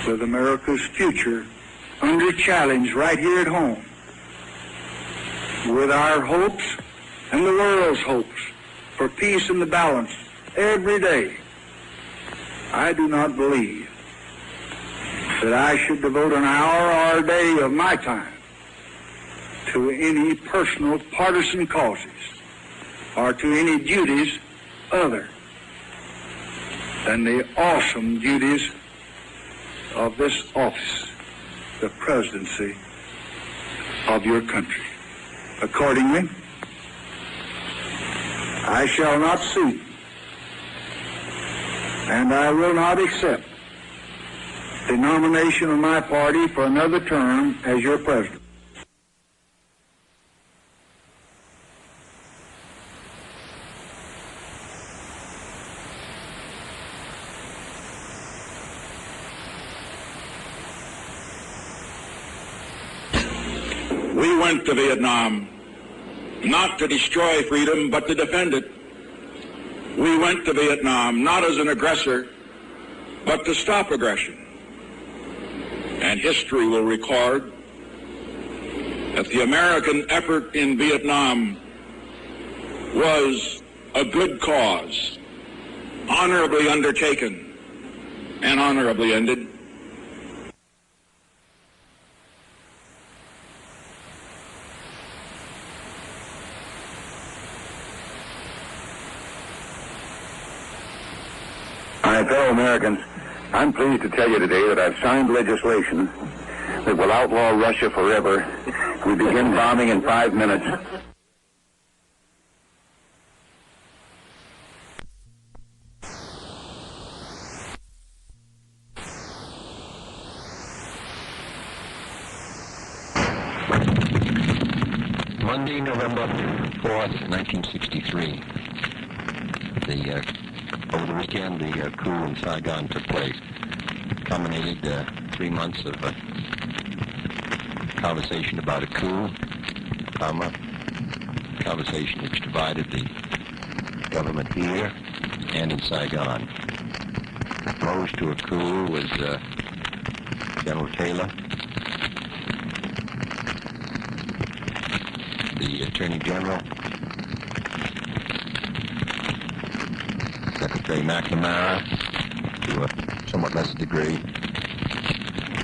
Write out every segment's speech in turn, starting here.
with America's future under challenge right here at home, with our hopes and the world's hopes for peace and the balance every day, I do not believe that I should devote an hour or a day of my time to any personal partisan causes or to any duties other than the awesome duties of this office, the presidency of your country. Accordingly, I shall not seek and I will not accept the nomination of my party for another term as your president. We went to Vietnam not to destroy freedom, but to defend it. We went to Vietnam not as an aggressor, but to stop aggression. And history will record that the American effort in Vietnam was a good cause, honorably undertaken and honorably ended. My fellow Americans, I'm pleased to tell you today that I've signed legislation that will outlaw Russia forever. We begin bombing in 5 minutes. Monday, November 4th, 1963. Over the weekend, the coup in Saigon took place. Culminated 3 months of conversation about a coup, conversation which divided the government here and in Saigon. Opposed to a coup was General Taylor, the Attorney General, Secretary McNamara, to a somewhat lesser degree,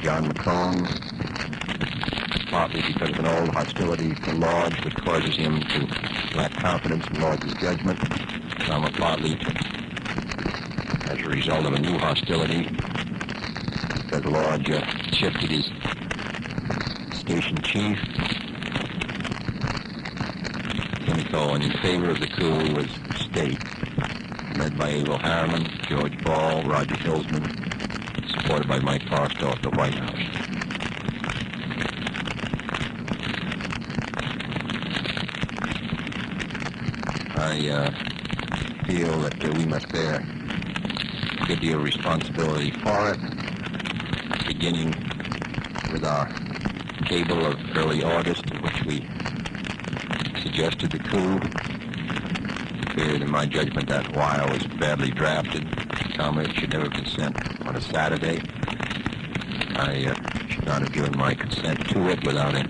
John McCone, partly because of an old hostility to Lodge that causes him to lack confidence in Lodge's judgment, partly as a result of a new hostility because Lodge shifted his station chief. And in favor of the coup was State, led by Abel Harriman, George Ball, Roger Hillsman, supported by Mike Forster at the White House. I feel that we must bear a good deal of responsibility for it, beginning with our cable of early August in which we suggested the coup. In my judgment, that wire was badly drafted. Comrades should never consent on a Saturday. I should not have given my consent to it without a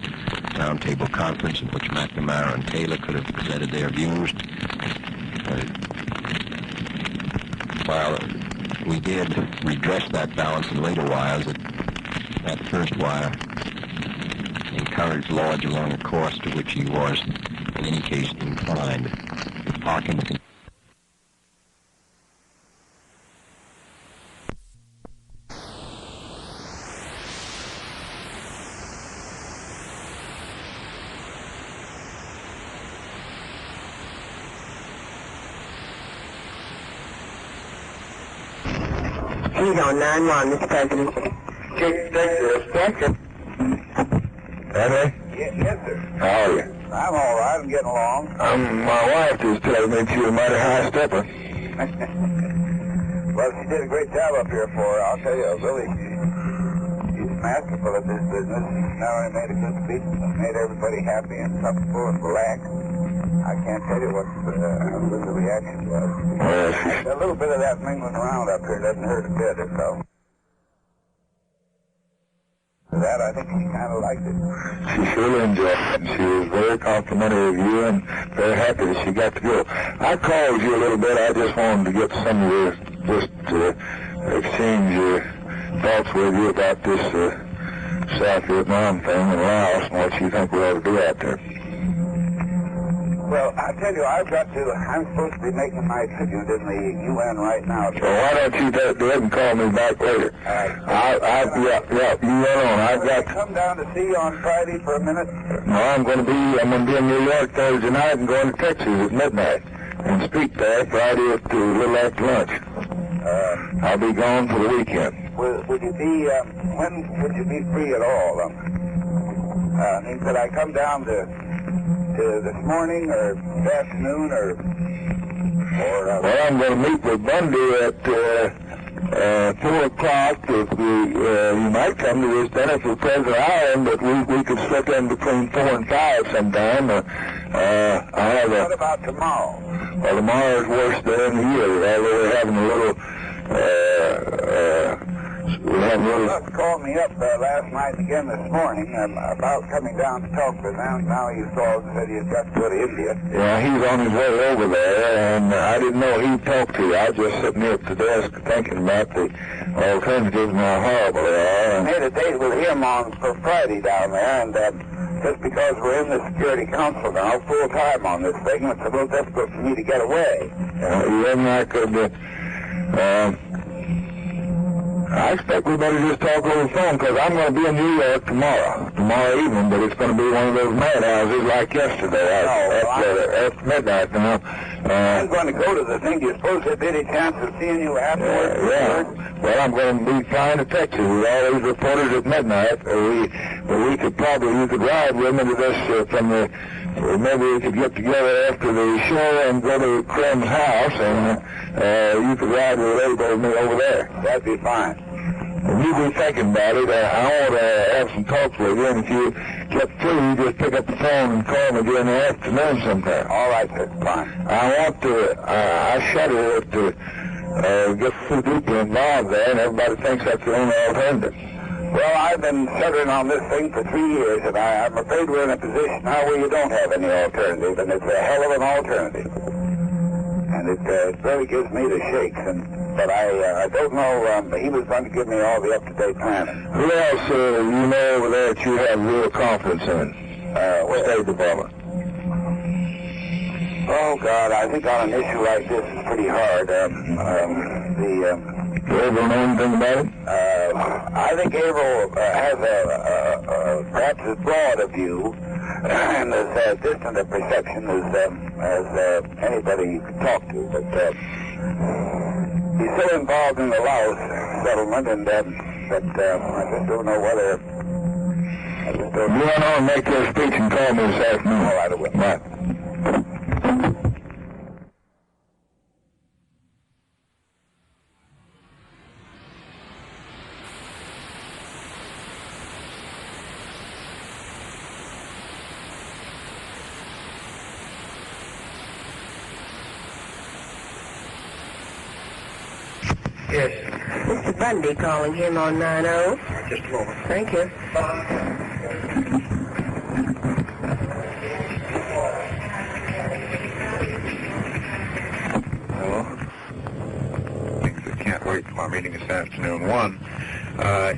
roundtable conference in which McNamara and Taylor could have presented their views. While we did redress that balance in later wires, that first wire encouraged Lodge along a course to which he was, in any case, inclined. Parking the He's on 9-1, Mr. President. Texas. Yes, sir. Henry? Yes, sir. How are you? I'm all right. I'm getting along. My wife just tells me you're a mighty high stepper. Well, she did a great job up here for her. I'll tell you, really, she's masterful at this business. Not only made a good speech, but made everybody happy and comfortable and relaxed. I can't tell you what the reaction was. Well, A little bit of that mingling around up here doesn't hurt a bit, so. that, I think she kind of liked it. She surely enjoyed it, and she was very complimentary of you and very happy that she got to go. I called you a little bit. I just wanted to get some of your, exchange your thoughts with you about this South Vietnam thing in Laos and what you think we ought to do out there. Well, I tell you, I'm supposed to be making my tribute in the UN right now. So why don't you go ahead and call me back later? You went on. I've got to come down to see you on Friday for a minute. No, I'm going to be in New York Thursday night and going to Texas at midnight and speak there Friday at a little after lunch. I'll be gone for the weekend. Would you be, when would you be free at all? I mean, could I come down to this morning or this afternoon or well, I'm going to meet with Bundy at 4 o'clock. If you might come to this dinner for President Island, but we could slip in between 4 and 5 sometime. What about tomorrow? Well, tomorrow is worse than in the year. Although we're having a little. Buck called me up last night and again this morning about coming down to talk with him. Now he said he's got to go to India. Yeah, he's on his way over there, and I didn't know he'd talk to you. I was just sitting here at the desk thinking about the alternatives and how horrible they are. I made a date with him for Friday down there, and just because we're in the Security Council now, full time on this thing, it's a little difficult for me to get away. You and I could... I expect we better just talk over the phone, because I'm going to be in New York tomorrow evening, but it's going to be one of those madhouses like yesterday at midnight. I'm going to go to the thing. Do you suppose there'd be any chance of seeing you afterwards? Yeah. Well, I'm going to be flying to Texas with all these reporters at midnight. You could ride with me to this maybe we could get together after the show and go to Krem's house, and you could ride with me over there. That'd be fine. And you be thinking about it. I want to have some talks with you, and if you get through, you just pick up the phone and call me during the afternoon sometime. All right, sir. Fine. I shudder to get too deeply involved there, and everybody thinks that's the only alternative. Well, I've been shuddering on this thing for 3 years, and I'm afraid we're in a position now where you don't have any alternative, and it's a hell of an alternative. And it really gives me the shakes, but I don't know, he was going to give me all the up-to-date planning. Who else you know over there that you have real confidence in? State Department. Oh, God, I think on an issue like this it's pretty hard. Do you ever know anything about it? I think Averill has perhaps as broad a view and as distant a perception as anybody you could talk to. But he's so involved in the Laos settlement, and that I just don't know whether... You want to make your speech and call me this afternoon. All right, I will. Right. Yes. Mr. Bundy calling him on 90. Just a moment. Thank you. Hello. Things that can't wait for our meeting this afternoon. One,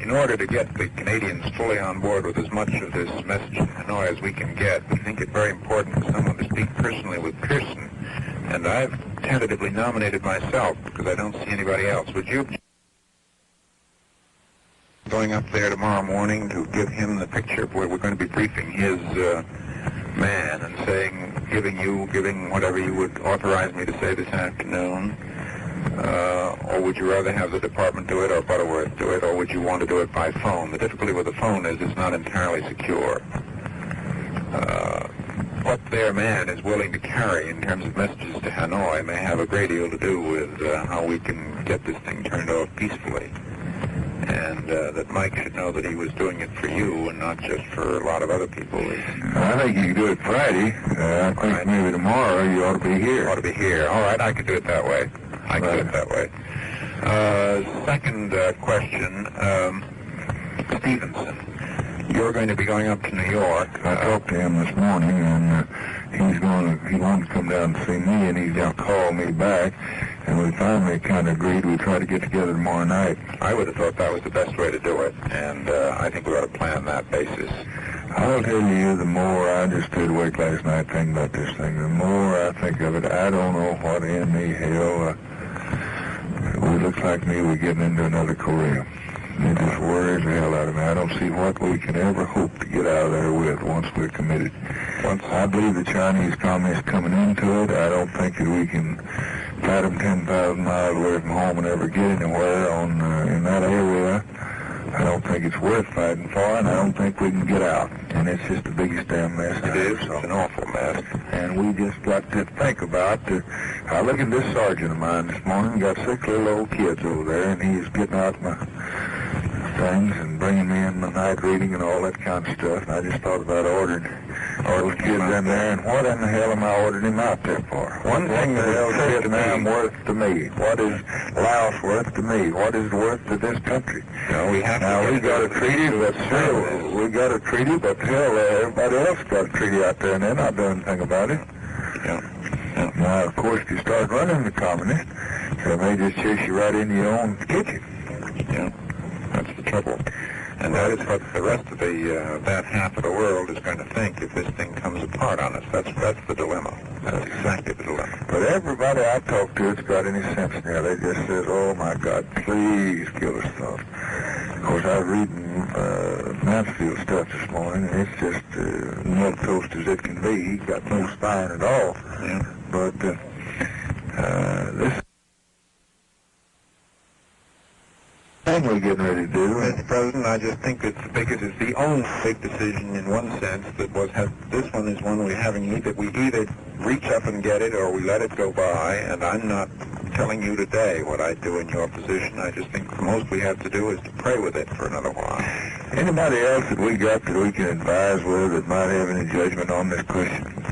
in order to get the Canadians fully on board with as much of this message in Hanoi as we can get, we think it very important for someone to speak personally with Pearson. And I've tentatively nominated myself because I don't see anybody else. Would you going up there tomorrow morning to give him the picture of where we're going to be briefing his man and giving whatever you would authorize me to say this afternoon? Or would you rather have the department do it or Butterworth do it, or would you want to do it by phone? The difficulty with the phone is it's not entirely secure. What their man is willing to carry in terms of messages to Hanoi may have a great deal to do with how we can get this thing turned off peacefully. And that Mike should know that he was doing it for you and not just for a lot of other people. I think you can do it Friday. I think maybe tomorrow you ought to be here. Ought to be here. All right, I could do it that way. Second question, Stevenson. You're going to be going up to New York. I talked to him this morning, and he wanted to come down and see me, and he's going to call me back. And we finally kind of agreed we'd try to get together tomorrow night. I would have thought that was the best way to do it, and I think we ought to plan that basis. I'll tell you, the more I just stayed awake last night thinking about this thing, the more I think of it, I don't know what in the hell. It looks like me we're getting into another Korea. It just worries the hell out of me. I don't see what we can ever hope to get out of there with once we're committed. Once I believe the Chinese communists coming into it, I don't think that we can fight them 10,000 miles away from home and ever get anywhere in that area. I don't think it's worth fighting for, and I don't think we can get out. And it's just the biggest damn mess. It is. It's an awful mess. And we just got to think about I look at this sergeant of mine this morning, got 6 little old kids over there, and he's getting out my things and bringing me in my night reading and all that kind of stuff. And I just thought about ordering those kids in there, and what in the hell am I ordering him out there for? One thing that hell Vietnam worth to me? What is Laos worth to me? What is it worth to this country? No, we have now we got a treaty, but still, we got a treaty, but hell, everybody else got a treaty out there, and they're not doing anything about it. Yeah. Now, of course, if you start running the communists, they may just chase you right into your own kitchen. Yeah, that's the trouble. And that is what the rest of that half of the world is going to think if this thing comes apart on us. That's the dilemma. That's exactly the dilemma. But everybody I talk to that's got any sense now, they just says, oh my God, please kill us off. Of course, I was reading Mansfield stuff this morning, and it's just milk toast as it can be. He's got no spine at all. Yeah. But this thing we're getting ready to do. Mr. President, I just think it's the only big decision in one sense that this one is one we either reach up and get it or we let it go by, and I'm not telling you today what I'd do in your position. I just think the most we have to do is to pray with it for another while. Anybody else that we got that we can advise with that might have any judgment on this question?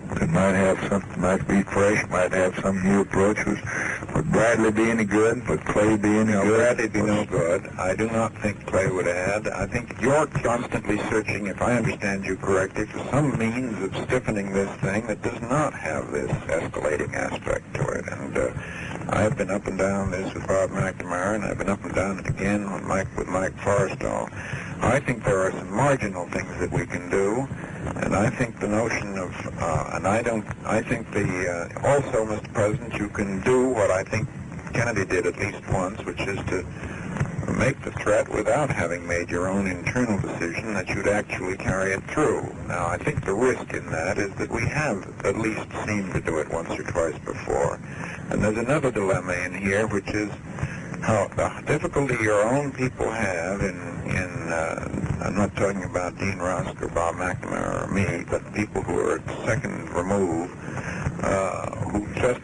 That might have something, might be fresh, might have some new approach. Would Bradley be any good? Would Clay be any good? Bradley be no good. I do not think Clay would add. I think you're constantly searching, if I understand you correctly, for some means of stiffening this thing that does not have this escalating aspect to it. And I've been up and down this with Bob McNamara, and I've been up and down it again with Mike Forrestal. I think there are some marginal things that we can do, and I think the notion of, also, Mr. President, you can do what I think Kennedy did at least once, which is to make the threat without having made your own internal decision that you'd actually carry it through. Now, I think the risk in that is that we have at least seemed to do it once or twice before. And there's another dilemma in here, which is how the difficulty your own people have I'm not talking about Dean Rusk or Bob McNamara or me, but people who are at second remove, who just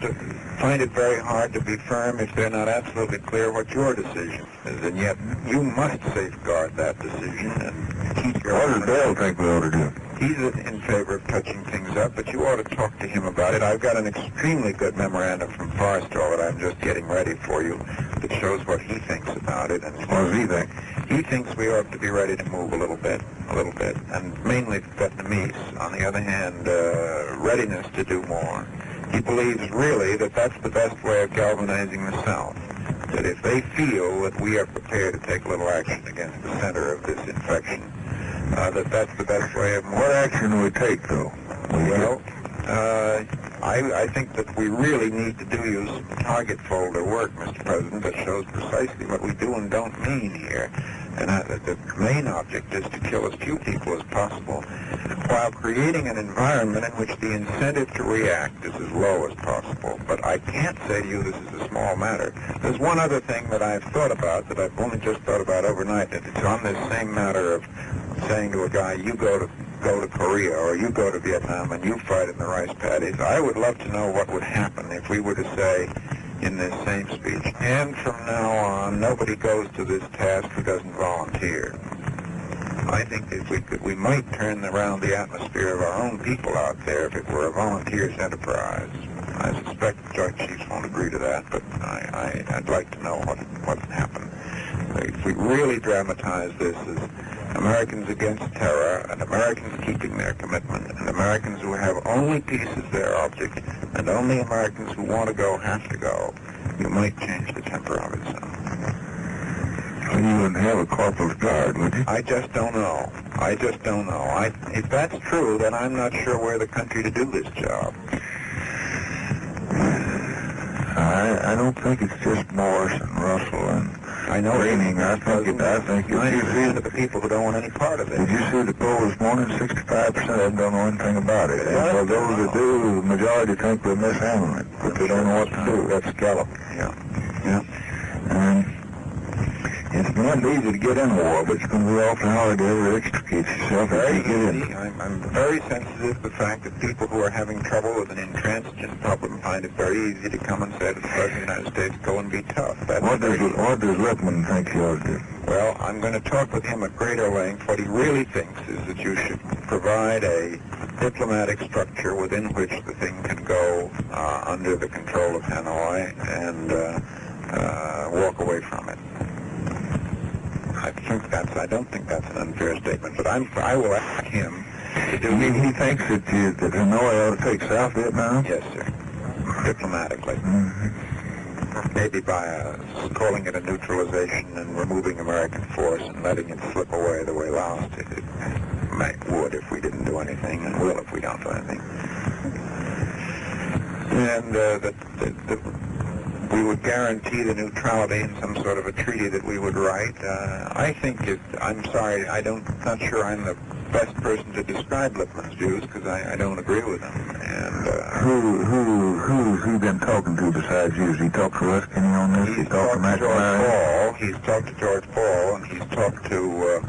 find it very hard to be firm if they're not absolutely clear what your decision is. And yet you must safeguard that decision and keep your... What does Bill think we ought to do? He's in favor of touching things up, but you ought to talk to him about it. I've got an extremely good memorandum from Forrestal that I'm just getting ready for you that shows what he thinks about it. And what does he think? He thinks we ought to be ready to move a little bit, and mainly Vietnamese. On the other hand, readiness to do more. He believes really that that's the best way of galvanizing the South. That if they feel that we are prepared to take a little action against the center of this infection, that's the best way of... What action do we take, though? Well, I think that we really need to do use target folder work, Mr. President, that shows precisely what we do and don't mean here. And the main object is to kill as few people as possible while creating an environment in which the incentive to react is as low as possible. But I can't say to you this is a small matter. There's one other thing that I've thought about, that I've only just thought about overnight, and it's on this same matter of saying to a guy, you go to Korea or you go to Vietnam and you fight in the rice paddies. I would love to know what would happen if we were to say in this same speech, and from now on, nobody goes to this task who doesn't volunteer. I think if we might turn around the atmosphere of our own people out there if it were a volunteers' enterprise. I suspect the joint chiefs won't agree to that, but I'd like to know what happened. If we really dramatize this as Americans against terror, and Americans keeping their commitment, and Americans who have only peace as their object, and only Americans who want to go have to go, you might change the temper of it some. Well, you wouldn't have a corporal's guard, would you? I just don't know. If that's true, then I'm not sure we're the country to do this job. I don't think it's just Morris and Russell and I know Greening. I think it's 90% of the people who don't want any part of it. Did you see the poll this morning? 65% of them don't know anything about it. And for those that do, the majority think we're mishandling it, but they don't know what to do. That's Gallup. Yeah. And it's not easy to get in war, but it's going to be awfully hard to ever extricate yourself if you get in. I'm very sensitive to the fact that people who are having trouble with an intransigent problem find it very easy to come and say to the President of the United States, go and be tough. What does Lippman think you ought to do? Well, I'm going to talk with him at greater length. What he really thinks is that you should provide a diplomatic structure within which the thing can go under the control of Hanoi and walk away from it. I don't think that's an unfair statement, but I will ask him to do. He thinks that Hanoi ought to take South Vietnam? Yes, sir. Diplomatically. Maybe by calling it a neutralization and removing American force and letting it slip away the way Laos did. It would if we didn't do anything, and will if we don't do anything. And we would guarantee the neutrality in some sort of a treaty that we would write. I'm sorry, not sure I'm the best person to describe Lippman's views because I don't agree with them. And who's he been talking to besides you? Has he talked to Ruskin on this? He's talked to George Paul. He's talked to George Paul, and he's talked to.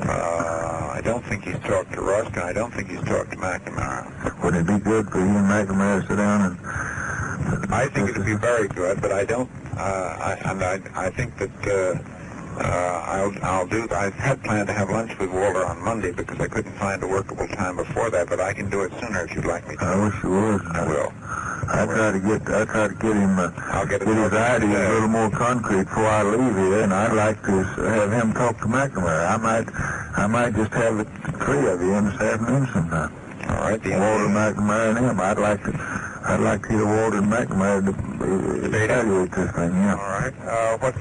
I don't think he's talked to Ruskin. I don't think he's talked to McNamara. Would it be good for you and McNamara to sit down and? I think it would be very good, but I don't. I think that I'll do. I had planned to have lunch with Walter on Monday because I couldn't find a workable time before that, but I can do it sooner if you'd like me to. I wish you would. I will. I try to get him. I'll get his ideas a little more concrete before I leave here, and I'd like to have him talk to McNamara. I might just have the three of you in this afternoon sometime. All right. Walter, McNamara, and him. I'd like to hear Walter and McNamara evaluate this thing, yeah. All right. What's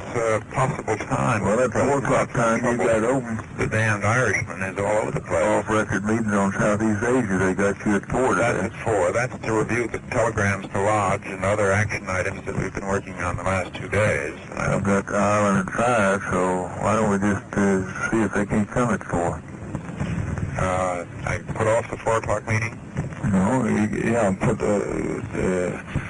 possible time? Well, at 4 o'clock time, you got open. The damned Irishman is all over the place. Off-record meetings on Southeast Asia. They got you at 4 today. That's at 4. That's to review the telegrams to Lodge and other action items that we've been working on the last 2 days. I've got the island at 5, so why don't we just see if they can come at 4? I put off the 4 o'clock meeting? No, yeah,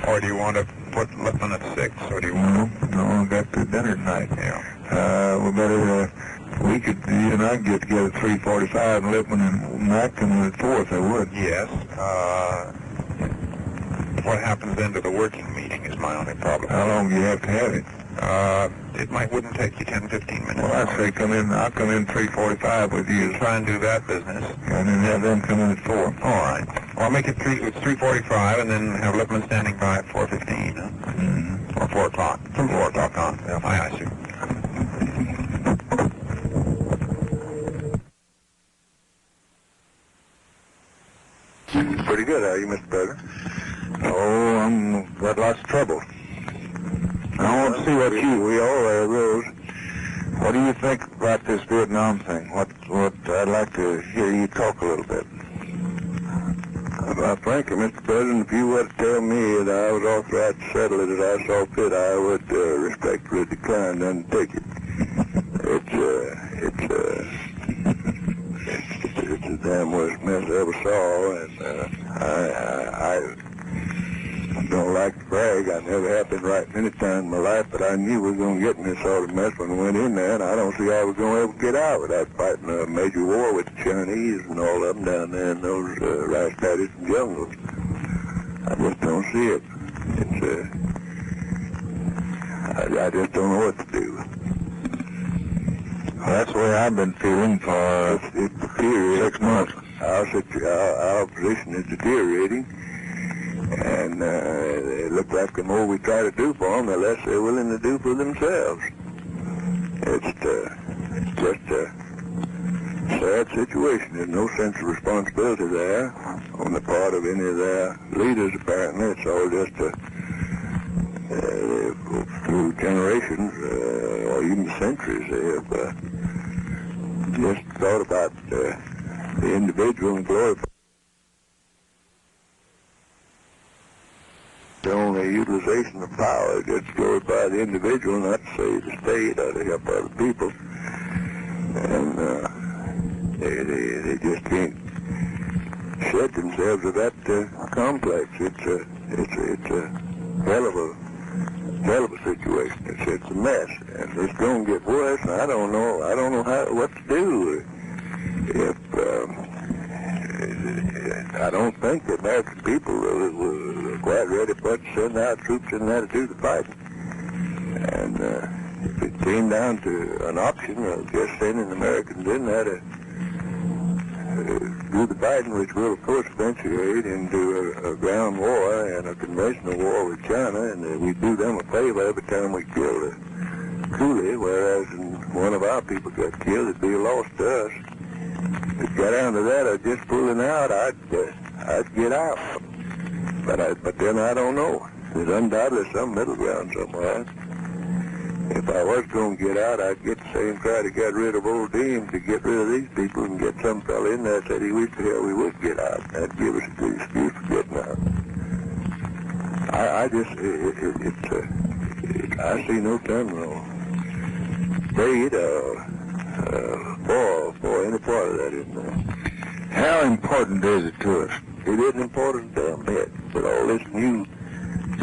or do you want to put Lippman at 6, or do you want to? No, I got the dinner tonight. Yeah. We better, you and I could get together at 3:45, and Lippman and Mac come in at 4 if they would. Yes. What happens then to the working meeting is my only problem. How long do you have to have it? It wouldn't take you 10, 15 minutes. Well, I'd say I'll come in 3:45 with you. Try and do that business. And then have them come in at 4. All right. Well, I'll make it 3:45 and then have Lippman standing by at 4:15, huh? Mm-hmm. Or 4 o'clock. From 4 o'clock on. Yeah. I see. Pretty good, are you, Mr. President? Oh, I'm got lots of trouble. I want to see what we all arose. What do you think about this Vietnam thing? What I'd like to hear you talk a little bit. Frankly, Mr. President, if you were to tell me that I was authorized to settle it as I saw fit, I would respectfully decline to undertake it. It's the damn worst mess I ever saw, and I don't like to brag. I never have been right any time in my life, but I knew we were going to get in this sort of mess when we went in there, and I don't see how we're going to ever get out without fighting a major war with the Chinese and all of them down there in those rice paddies and jungles. I just don't see it. I just don't know what to do. Well, that's the way I've been feeling for 6 months. Our position is deteriorating, and fact, the more we try to do for them, the less they're willing to do for themselves. It's just a sad situation. There's no sense of responsibility there on the part of any of their leaders, apparently. It's all just through generations or even centuries, they have just thought about the individual and glorified the only utilization of power, just glorify the individual, not to say the state or to help other people. And they just can't shed themselves of that complex. It's a hell of a situation. It's a mess, and it's going to get worse. And I don't know what to do. If I don't think the American people were quite ready to send our troops in there to do the fighting. And if it came down to an option of just sending Americans in there to do the fighting, which will, of course, eventuate into a ground war and a conventional war with China, and we do them a favor every time we kill a coolie, whereas one of our people got killed, it'd be a loss to us. If it got down to that, I'd just pulling out, I'd get out. But then I don't know. There's undoubtedly some middle ground somewhere. If I was going to get out, I'd get the same try to get rid of old Dean to get rid of these people and get some fella in there that said he wished the hell we would get out. That'd give us a good excuse for getting out. I see no terminal fate for any part of that in there. How important is it to us? It isn't important a damn bit, but all this new...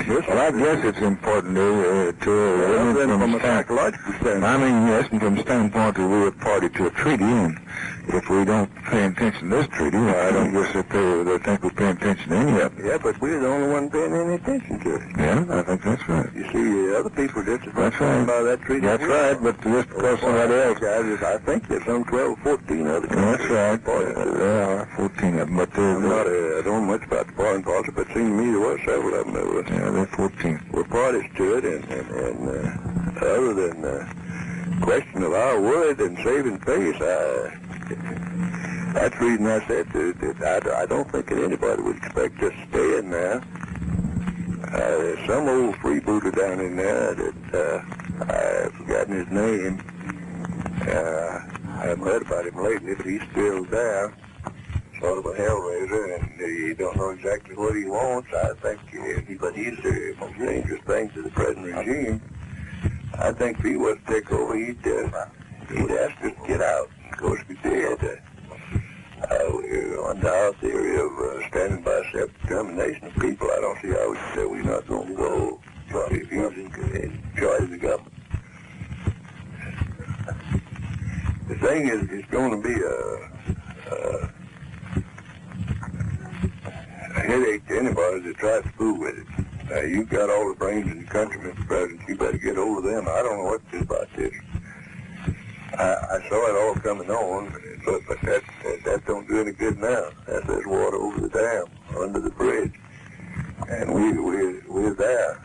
Well, I guess it's important to from a psychological standpoint. I mean, yes, and from the standpoint that we're a party to a treaty, and if we don't pay attention to this treaty, I don't guess that they think we're paying attention to any of it. Yeah, but we're the only one paying any attention to it. Yeah, I think that's right. You see, other people just about that treaty. That's right, but just because somebody else... I think there's some 12 or 14 other countries. That's right. There are 14 of them, but I don't know much about the foreign policy, but it seemed to me there were several of them that were... Yeah, they're 14. We're parties to it, and other than the question of our word and saving face, that's the reason I said that I don't think that anybody would expect us to stay in there. There's some old freebooter down in there that I've forgotten his name. I haven't heard about him lately, but he's still there. Sort of a hellraiser, and you don't know exactly what he wants. I think, but he's the most dangerous thing to the present regime. I think if he was to take over, he'd ask us to get out. Of course, we did. Under our theory of standing by self-determination of people, I don't see how we say we're not going to go if he's in charge of the government. The thing is, it's going to be a headache to anybody that tries to fool with it. You've got all the brains in the country, Mr. President. You better get hold of them. I don't know what to do about this. I saw it all coming on, but that don't do any good now. There's water over the dam, under the bridge, and we're there.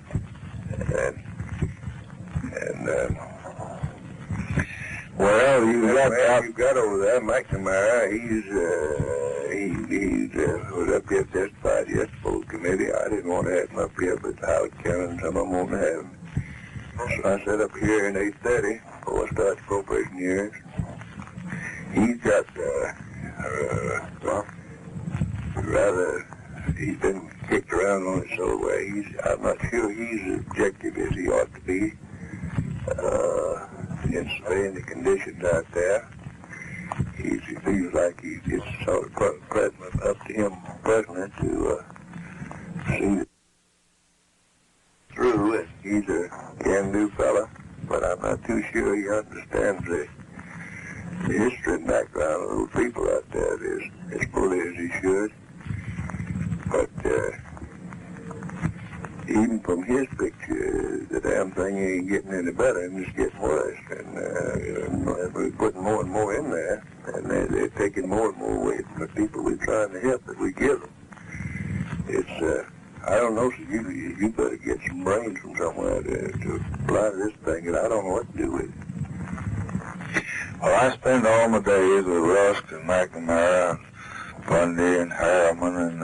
Well, you've got over there McNamara. He's was up here testified yesterday for the committee. I didn't want to have him up here, but Howard Cannon, some of them won't have him. So I sat up here in 8:30 before I started appropriation hearings. He's got he's been kicked around on his own way. I'm not sure he's as objective as he ought to be in surveying the conditions out there. He feels like it's sort of up to him, President, to see it through. And he's a can-do fella, but I'm not too sure he understands the history and background of those people out there as fully as he should. But even from his picture, the damn thing ain't getting any better, and it's getting worse. And we're putting more and more in there, and they're taking more and more away from the people we're trying to help that we give them. It's I don't know, so you better get some brains from somewhere to apply to this thing, and I don't know what to do with it. Well, I spend all my days with Rusk and McNamara and Bundy and Harriman and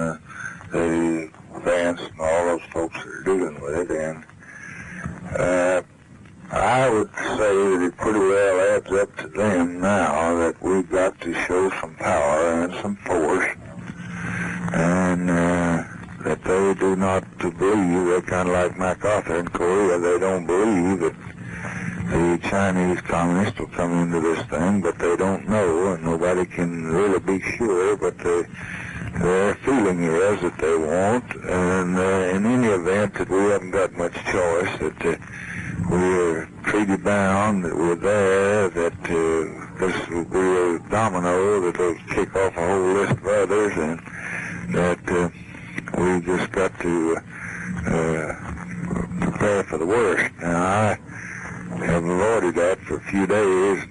the Vance and all those folks that are dealing with it, and I would say that it pretty well adds up to them now that we've got to show some power and some force, and that they do not believe, they're kind of like MacArthur in Korea, they don't believe that the Chinese communists will come into this thing, but they don't know, and nobody can really be sure, but their feeling is that they won't, and in any event that we haven't got much choice, that we're treaty bound, that we're there, that this will be a domino that will kick off a whole list of others, and that we just got to prepare for the worst. Now, I have avoided that for a few days.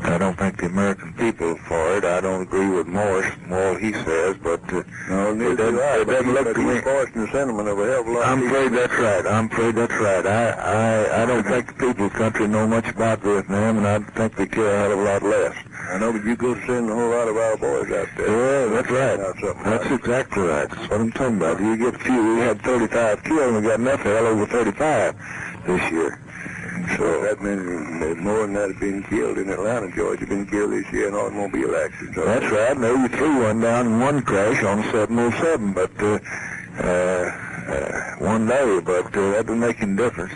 I don't think the American people are for it. I don't agree with Morris and all he says, but it doesn't look to me. Forcing the sentiment of a hell of a lot. I'm afraid that's right. I don't think the people of the country know much about Vietnam, and I think they care a hell of a lot less. I know, but you go send a whole lot of our boys out there. Yeah, that's right. That's exactly right. That's what I'm talking about. You get a few. We had 35 killed, and we got enough hell over 35 this year. So that means more than that have been killed in Atlanta, Georgia, been killed this year in automobile accidents. That's right. No, we threw one down in one crash on 707, but one day. But that doesn't make any difference.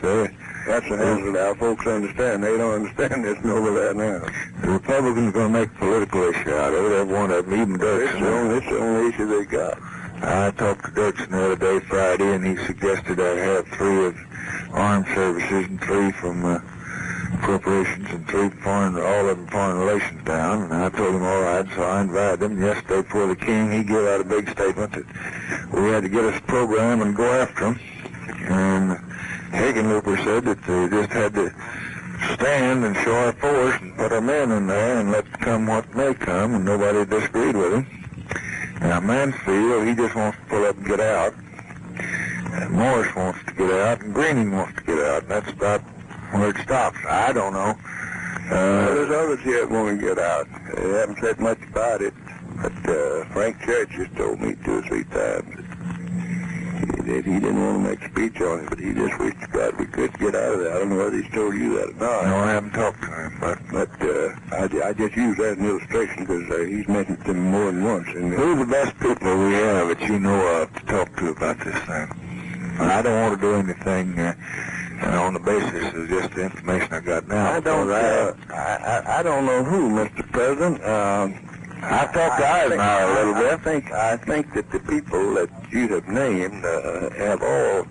That's the hazard our folks understand. They don't understand this over there now. The Republicans are going to make a political issue out of it. Every one of them, even Dirksen. It's the only issue they got. I talked to Dirksen the other day, Friday, and he suggested I have 3 of armed services and 3 from corporations and 3 foreign, all of them foreign relations down. And I told him all right, so I invited him. Yesterday before the king, he gave out a big statement that we had to get us a program and go after them. And Hagenlooper said that they just had to stand and show our force and put our men in there and let come what may come, and nobody disagreed with him. Now, Mansfield, he just wants to pull up and get out. And Morris wants to get out, and Greening wants to get out. That's about where it stops. I don't know. There's others here that want to get out. They haven't said much about it, but Frank Church just told me 2 or 3 times that he didn't want to make a speech on it, but he just wished to God we could get out of there. I don't know whether he's told you that or not. No, I haven't talked to him, but I just use that as an illustration because he's mentioned them more than once. And who are the best people we have that you know of to talk to about this thing? I don't want to do anything on the basis of just the information I got now. I don't know who, Mr. President. I talked to Eisenhower a little bit. I think that the people that you have named have all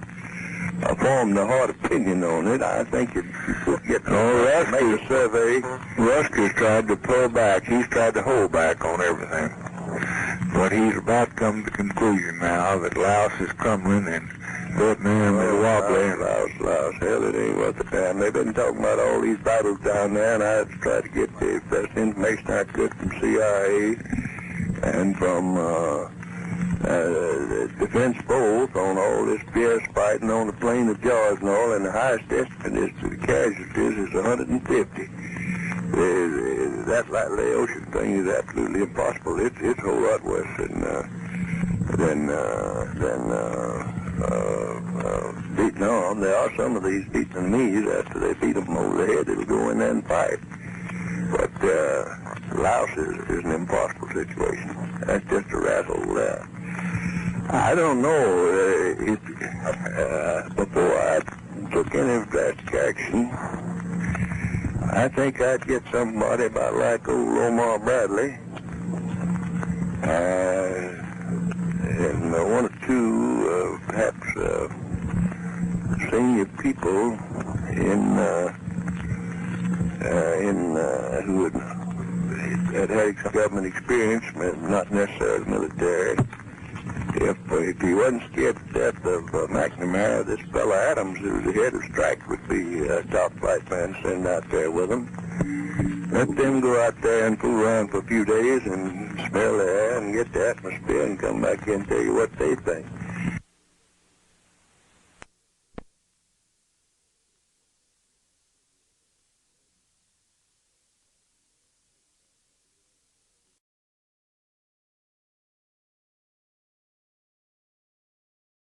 formed a hard opinion on it. I think if you could get make a survey. Rusk has tried to pull back. He's tried to hold back on everything. But he's about to come to the conclusion now that Laos is crumbling and Vietnam is wobbly. Laos, hell, it ain't worth the time. They've been talking about all these battles down there, and I've tried to get the best information I could from CIA and from defense both on all this fierce fighting on the plain of Jaws and all, and the highest estimate is to the casualties is 150. That Laotian thing is absolutely impossible. It's a whole lot worse than Vietnam. There are some of these Vietnamese, after they beat them over the head, it'll go in there and fight. But Laos is an impossible situation. That's just a razzle there. I don't know before I took any drastic action, I think I'd get somebody about like old Omar Bradley, and 1 or 2 perhaps senior people who had government experience, not necessarily military. If he wasn't scared to death of McNamara, this fellow Adams, who's the head of strike, would be a top flight man sent out there with him. Let them go out there and fool around for a few days and smell the air and get the atmosphere and come back in and tell you what they think.